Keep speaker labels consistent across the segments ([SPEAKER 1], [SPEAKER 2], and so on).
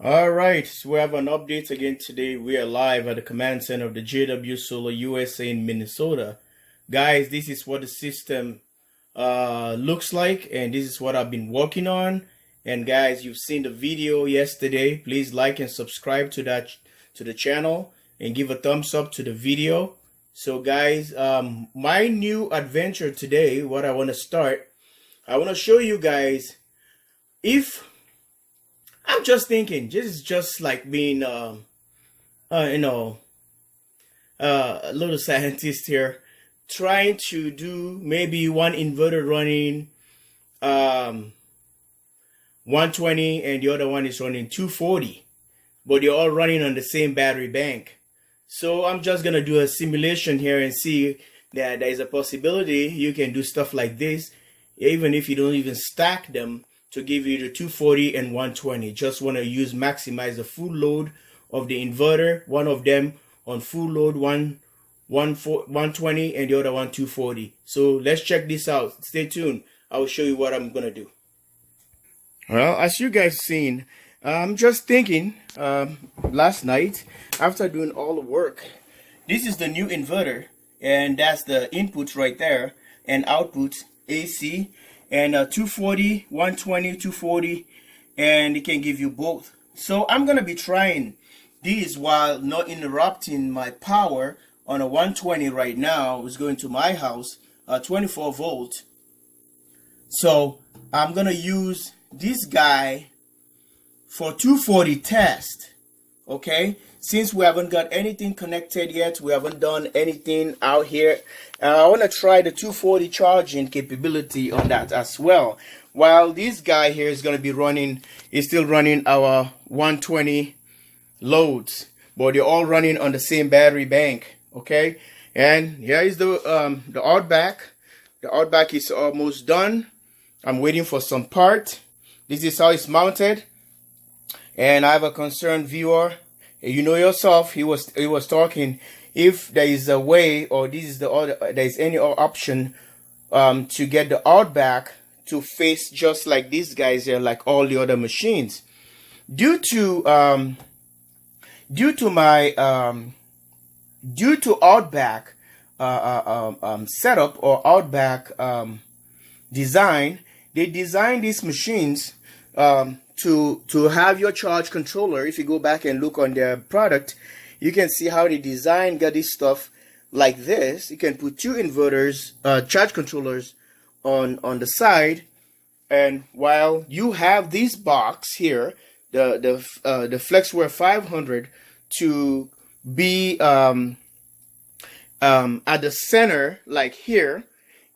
[SPEAKER 1] All right, so we have an update again today. We are live at the command center of the JW Solar USA in Minnesota. Guys, this is what the system looks like, and this is what I've been working on. And guys, you've seen the video yesterday. Please like and subscribe to the channel and give a thumbs up to the video. So guys, my new adventure today, what I want to start, I want to show you guys if I'm just thinking, this is just like being, a little scientist here, trying to do maybe one inverter running 120 and the other one is running 240, but they're all running on the same battery bank. So I'm just gonna do a simulation here and see that there is a possibility you can do stuff like this, even if you don't even stack them, to give you the 240 and 120. Just want to maximize the full load of the inverter. One of them on full load, 120, and the other one 240. So let's check this out. Stay tuned. I will show you what I'm gonna do. Well, as you guys seen, I'm just thinking last night after doing all the work. This is the new inverter, and that's the input right there, and output AC. And 240, 120, 240, and it can give you both. So I'm gonna be trying these while not interrupting my power on a 120 right now. It's going to my house, 24 volt. So I'm gonna use this guy for 240 test. Okay, since we haven't got anything connected yet, we haven't done anything out here, I want to try the 240 charging capability on that as well, while this guy here is going to be running, is still running our 120 loads, but they're all running on the same battery bank. Okay, and here is the Outback. The Outback is almost done. I'm waiting for some part. This is how it's mounted. And I have a concerned viewer. You know yourself, he was talking if there is a way, or this is the other, there is any option to get the Outback to face just like these guys here, like all the other machines. Due to Outback setup or Outback design, they designed these machines to have your charge controller. If you go back and look on their product, you can see how they got this stuff like this. You can put two inverters, charge controllers on the side, and while you have this box here, the Flexware 500 to be at the center, like here,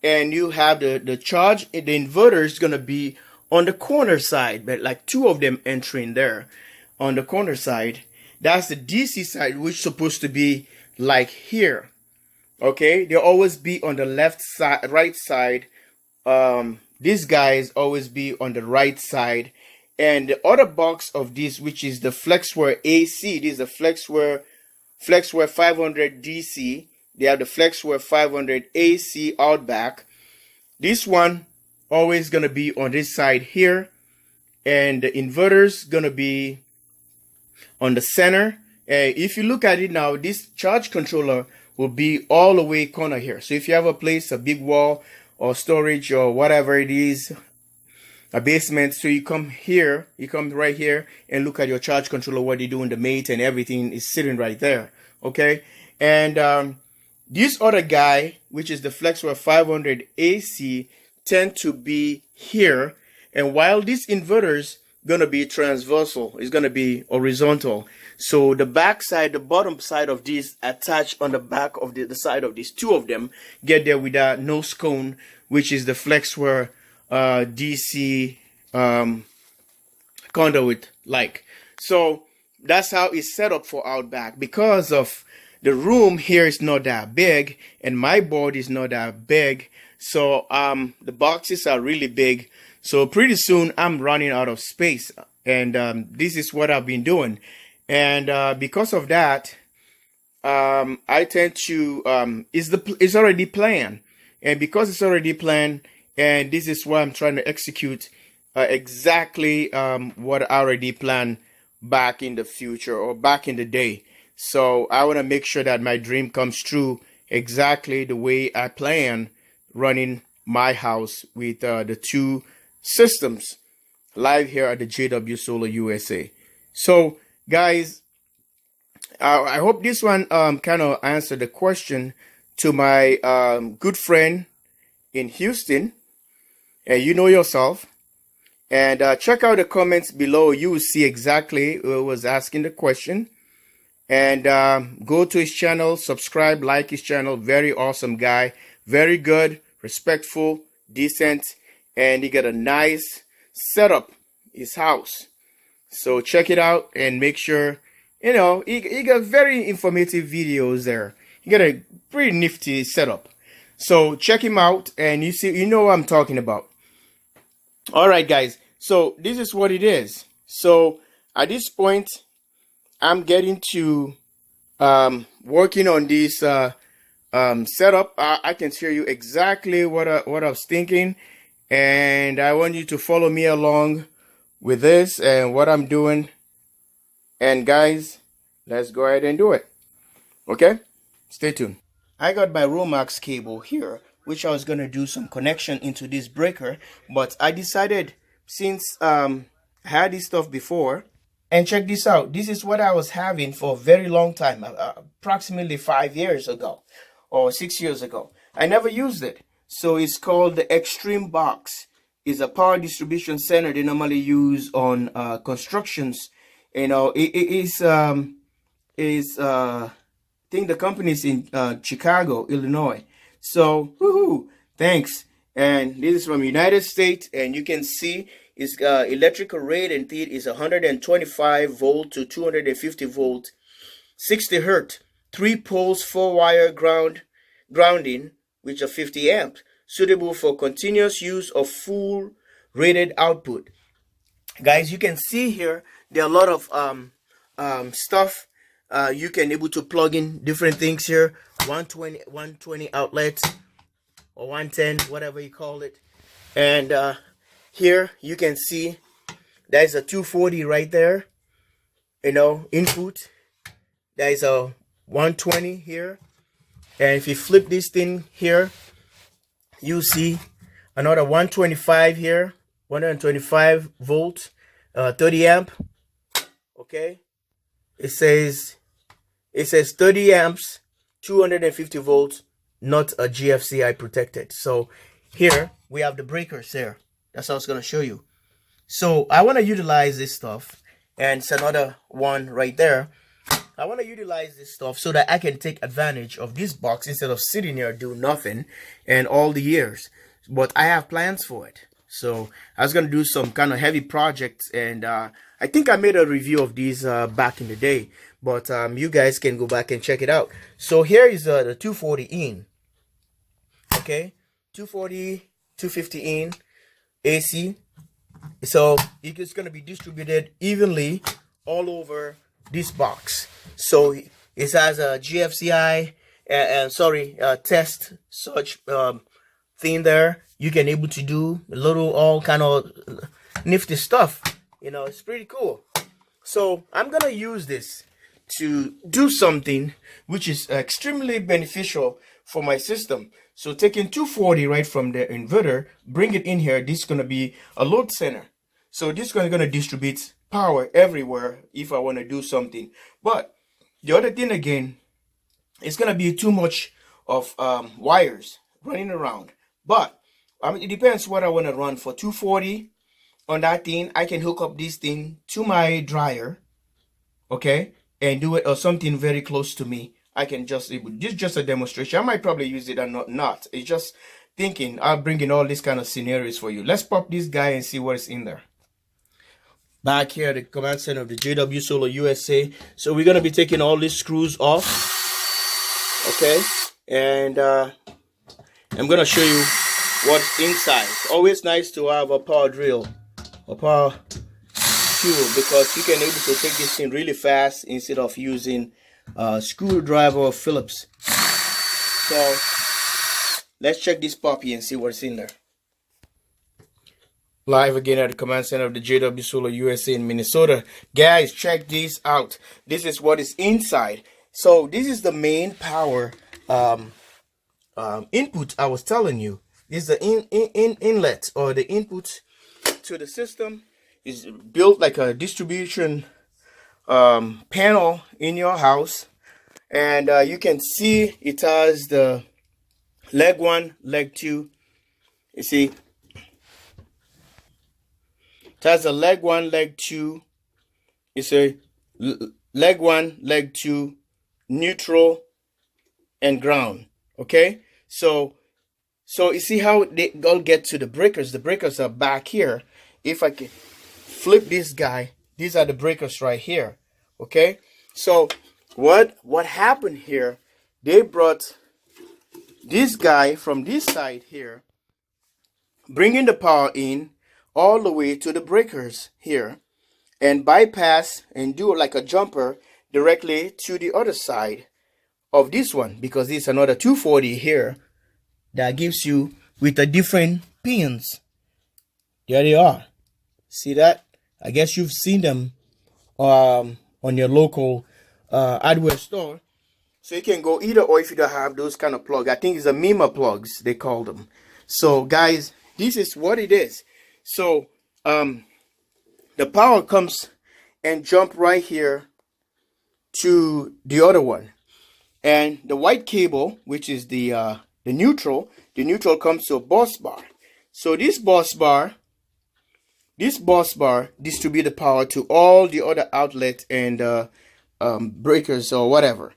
[SPEAKER 1] and you have the inverter is gonna be on the corner side, but like two of them entering there on the corner side. That's the DC side, which is supposed to be like here. Okay, they'll always be on the left side, right side. These guys always be on the right side. And the other box of this, which is the Flexware AC, this is the Flexware 500 DC. They have the Flexware 500 AC Outback. This one always gonna be on this side here, and the inverter's gonna be on the center. If you look at it now, this charge controller will be all the way corner here. So if you have a place, a big wall or storage or whatever it is, a basement, so you come here, you come right here and look at your charge controller, what they do in the mate, and everything is sitting right there. Okay, and this other guy, which is the Flexware 500 AC, tend to be here, and while this inverter's gonna be transversal, it's gonna be horizontal. So the back side, the bottom side of this attached on the back of the side of these two of them get there with a nose cone, which is the Flexware DC conduit like. So that's how it's set up for Outback. Because of the room here is not that big and my board is not that big, so the boxes are really big, so pretty soon I'm running out of space, and this is what I've been doing. And because of that, I tend to it's already planned, and because it's already planned, and this is what I'm trying to execute exactly what I already planned back in the future or back in the day. So I want to make sure that my dream comes true exactly the way I plan running my house with the two systems live here at the JW Solar USA. So guys, I hope this one kind of answered the question to my good friend in Houston. And you know yourself. And check out the comments below. You will see exactly who was asking the question. And go to his channel, subscribe, like his channel. Very awesome guy. Very good, respectful, decent. And he got a nice setup, his house. So check it out and make sure, you know, he got very informative videos there. He got a pretty nifty setup. So check him out and you know what I'm talking about. All right, guys. So this is what it is. So at this point, I'm getting to working on this setup. I can share you exactly what I was thinking, and I want you to follow me along with this and what I'm doing. And guys, let's go ahead and do it. Okay, stay tuned. I got my Romax cable here, which I was going to do some connection into this breaker, but I decided, since I had this stuff before, and check this out, this is what I was having for a very long time, approximately 5 years ago or 6 years ago. I never used it. So it's called the Xtreme box. It's a power distribution center they normally use on constructions. You know, I think the company is in Chicago, Illinois. So, woohoo, thanks. And this is from United States, and you can see its electrical rating is 125 volt to 250 volt, 60 hertz, 3 poles, 4 wire grounding, which are 50 amps, suitable for continuous use of full rated output. Guys, you can see here there are a lot of stuff. You can able to plug in different things here. 120 outlets or 110, whatever you call it. And here you can see there's a 240 right there, you know, input. There's a 120 here, and if you flip this thing here, you see another 125 here, 125 volt, 30 amp. Okay, it says 30 amps, 250 volts, not a GFCI protected. So here we have the breakers there. That's what I was going to show you. So I want to utilize this stuff, and it's another one right there. I want to utilize this stuff so that I can take advantage of this box instead of sitting here doing nothing and all the years. But I have plans for it. So I was going to do some kind of heavy projects, and I think I made a review of these back in the day. But you guys can go back and check it out. So here is the 240 in. Okay, 240, 250 in AC. So it's going to be distributed evenly all over this box. So it has a GFCI test such thing there. You can able to do a little all kind of nifty stuff. You know, it's pretty cool. So I'm gonna use this to do something which is extremely beneficial for my system. So taking 240 right from the inverter, bring it in here. This is gonna be a load center. So this is gonna distribute power everywhere if I want to do something. But the other thing again, it's gonna be too much of wires running around. But it depends what I want to run. For 240 on that thing, I can hook up this thing to my dryer, okay, and do it, or something very close to me. I can just, this is just a demonstration. I might probably use it or not. It's just thinking. I'll bring in all these kind of scenarios for you. Let's pop this guy and see what's in there. Back here at the command center of the JW Solar USA. So we're gonna be taking all these screws off, okay, and I'm gonna show you what's inside. It's always nice to have a power drill, a power tool, because you can able to take this thing really fast instead of using a screwdriver or Phillips. So let's check this puppy and see what's in there. Live again at the command center of the JW Solar USA in Minnesota. Guys, check this out. This is what is inside. So this is the main power input I was telling you. This is the inlet, or the input to the system. Is built like a distribution panel in your house, and you can see it has the leg 1, leg 2. You see, it has a leg 1, leg 2. It's a leg 1, leg 2, neutral, and ground. Okay, so you see how they all get to the breakers. The breakers are back here. If I can flip this guy, these are the breakers right here. Okay, so what happened here, they brought this guy from this side here, bringing the power in all the way to the breakers here, and bypass and do like a jumper directly to the other side of this one, because this is another 240 here that gives you with a different pins. There they are. See that? I guess you've seen them on your local hardware store. So you can go either, or if you don't have those kind of plug, I think it's a Mima plugs they call them. So guys, this is what it is. So the power comes and jump right here to the other one, and the white cable, which is the neutral comes to a bus bar. So this bus bar distribute the power to all the other outlets and breakers or whatever.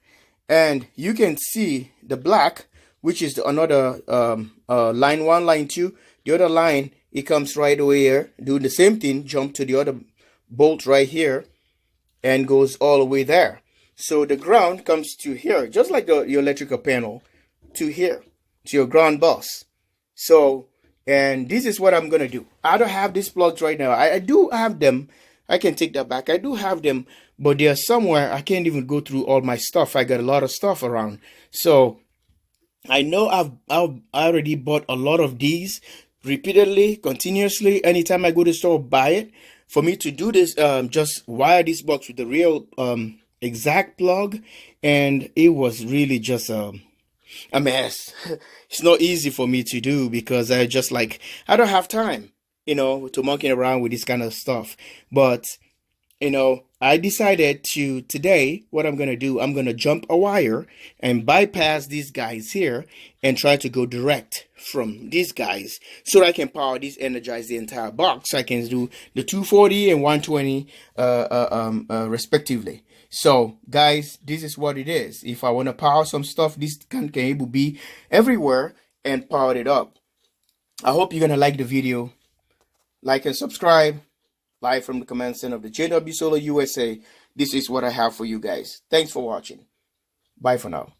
[SPEAKER 1] And you can see the black, which is another line 1, line 2. The other line, it comes right away here, doing the same thing, jump to the other bolt right here, and goes all the way there. So the ground comes to here, just like your electrical panel, to here, to your ground bus. So, and this is what I'm gonna do. I don't have these plugs right now. I do have them. I can take that back. I do have them, but they're somewhere. I can't even go through all my stuff. I got a lot of stuff around. So I know I already bought a lot of these repeatedly, continuously. Anytime I go to the store, buy it. For me to do this, just wire this box with the real exact plug, and it was really just a mess. It's not easy for me to do because I don't have time, to monkey around with this kind of stuff. But I decided today, what I'm gonna do, I'm gonna jump a wire and bypass these guys here and try to go direct from these guys so that I can power this, energize the entire box. I can do the 240 and 120 respectively. So guys, this is what it is. If I want to power some stuff, this can able be everywhere and power it up. I hope you're gonna like the video. Like and subscribe. Live from the command center of the JW Solar USA. This is what I have for you guys. Thanks for watching. Bye for now.